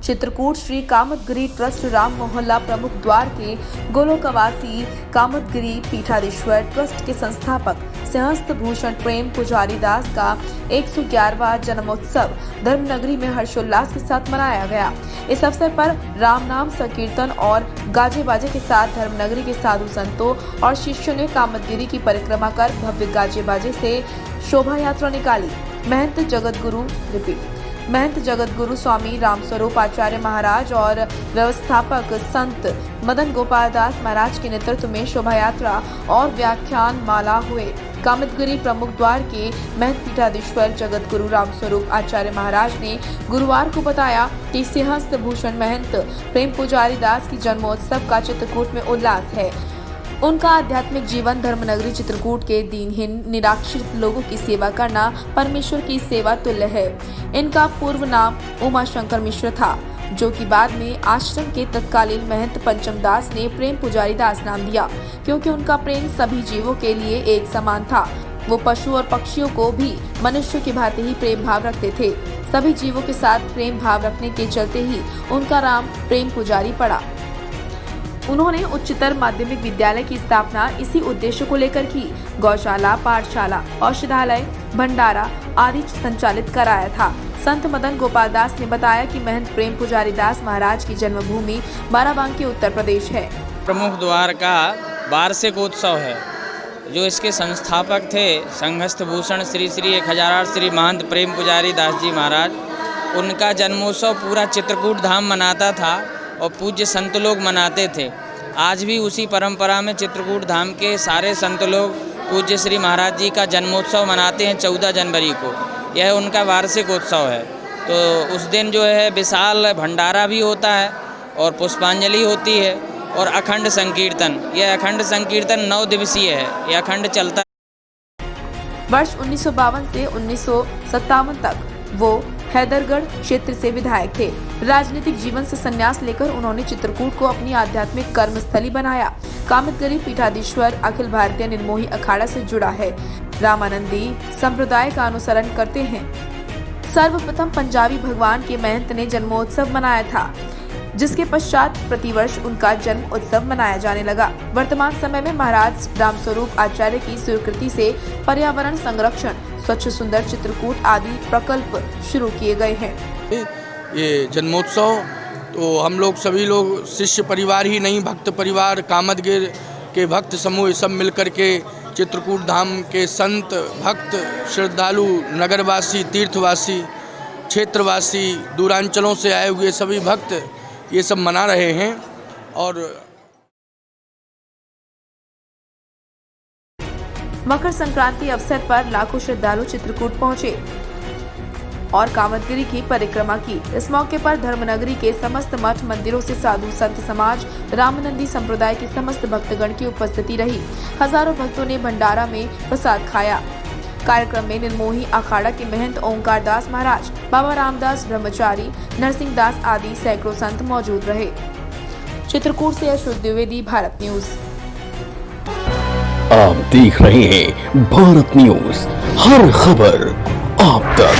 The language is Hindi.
चित्रकूट श्री कामदगिरी ट्रस्ट राम मोहल्ला प्रमुख द्वार के गोलोकवासी कामदगिरी पीठाधीश्वर ट्रस्ट के संस्थापक सिंहस्थ भूषण प्रेम पुजारी दास का 111वां जन्मोत्सव धर्मनगरी में हर्षोल्लास के साथ मनाया गया। इस अवसर पर राम नाम संकीर्तन और गाजे बाजे के साथ धर्मनगरी के साधु संतों और शिष्यों ने कामदगिरी की परिक्रमा कर भव्य गाजे बाजे से शोभा यात्रा निकाली। महंत जगत गुरु स्वामी रामस्वरूप आचार्य महाराज और व्यवस्थापक संत मदन गोपाल दास महाराज के नेतृत्व में शोभा यात्रा और व्याख्यान माला हुए। कामदगिरी प्रमुख द्वार के महंत पीठाधीश्वर जगत गुरु रामस्वरूप आचार्य महाराज ने गुरुवार को बताया कि सिंहस्थ भूषण महंत प्रेम पुजारी दास की जन्मोत्सव का चित्रकूट में उल्लास है। उनका आध्यात्मिक जीवन धर्मनगरी चित्रकूट के दीनहीन निराश्रित लोगों की सेवा करना परमेश्वर की सेवा तुल्य है। इनका पूर्व नाम उमा शंकर मिश्र था, जो कि बाद में आश्रम के तत्कालीन महंत पंचम दास ने प्रेम पुजारी दास नाम दिया, क्योंकि उनका प्रेम सभी जीवों के लिए एक समान था। वो पशु और पक्षियों को भी मनुष्य की भांति ही प्रेम भाव रखते थे। सभी जीवों के साथ प्रेम भाव रखने के चलते ही उनका नाम प्रेम पुजारी पड़ा। उन्होंने उच्चतर माध्यमिक विद्यालय की स्थापना इसी उद्देश्य को लेकर की। गौशाला, पाठशाला, औषधालय, भंडारा आदि संचालित कराया था। संत मदन गोपाल दास ने बताया कि महंत प्रेम पुजारी दास महाराज की जन्मभूमि बाराबंकी उत्तर प्रदेश है। प्रमुख द्वार का वार्षिक उत्सव है, जो इसके संस्थापक थे सिंहस्थ भूषण श्री 1008 श्री महंत प्रेम पुजारी दास जी महाराज। उनका जन्मोत्सव पूरा चित्रकूट धाम मनाता था और पूज्य संत लोग मनाते थे। आज भी उसी परंपरा में चित्रकूट धाम के सारे संत लोग पूज्य श्री महाराज जी का जन्मोत्सव मनाते हैं 14 जनवरी को। यह उनका वार्षिक उत्सव है। तो उस दिन जो है विशाल भंडारा भी होता है और पुष्पांजलि होती है और अखंड संकीर्तन। यह अखंड संकीर्तन 9 दिवसीय है, यह अखंड चलता है। वर्ष 1952 से 1957 तक वो हैदरगढ़ क्षेत्र से विधायक थे। राजनीतिक जीवन से संन्यास लेकर उन्होंने चित्रकूट को अपनी आध्यात्मिक कर्मस्थली बनाया। कामदगिरी पीठाधीश्वर अखिल भारतीय निर्मोही अखाड़ा से जुड़ा है। रामानंदी संप्रदाय का अनुसरण करते हैं। सर्वप्रथम पंजाबी भगवान के महंत ने जन्मोत्सव मनाया था, जिसके पश्चात प्रतिवर्ष उनका जन्म उत्सव मनाया जाने लगा। वर्तमान समय में महाराज रामस्वरूप आचार्य की स्वीकृति से पर्यावरण संरक्षण, स्वच्छ सुंदर चित्रकूट आदि प्रकल्प शुरू किए गए हैं। ये जन्मोत्सव तो हम लोग सभी लोग शिष्य परिवार ही नहीं, भक्त परिवार, कामदगिरी के भक्त समूह सब मिलकर के चित्रकूट धाम के संत, भक्त, श्रद्धालु, नगरवासी, तीर्थवासी, क्षेत्रवासी, दूरांचलों से आए हुए सभी भक्त ये सब मना रहे हैं। और मकर संक्रांति अवसर पर लाखों श्रद्धालु चित्रकूट पहुंचे और कामदगिरी की परिक्रमा की। इस मौके पर धर्मनगरी के समस्त मठ मंदिरों से साधु संत समाज, रामानंदी संप्रदाय के समस्त भक्तगण की उपस्थिति रही। हजारों भक्तों ने भंडारा में प्रसाद खाया। कार्यक्रम में निर्मोही अखाड़ा के महंत ओंकार दास महाराज, बाबा रामदास ब्रह्मचारी, नरसिंह दास आदि सैकड़ों संत मौजूद रहे। चित्रकूट से अशोक द्विवेदी, भारत न्यूज। आप देख रहे हैं भारत न्यूज, हर खबर आप तक।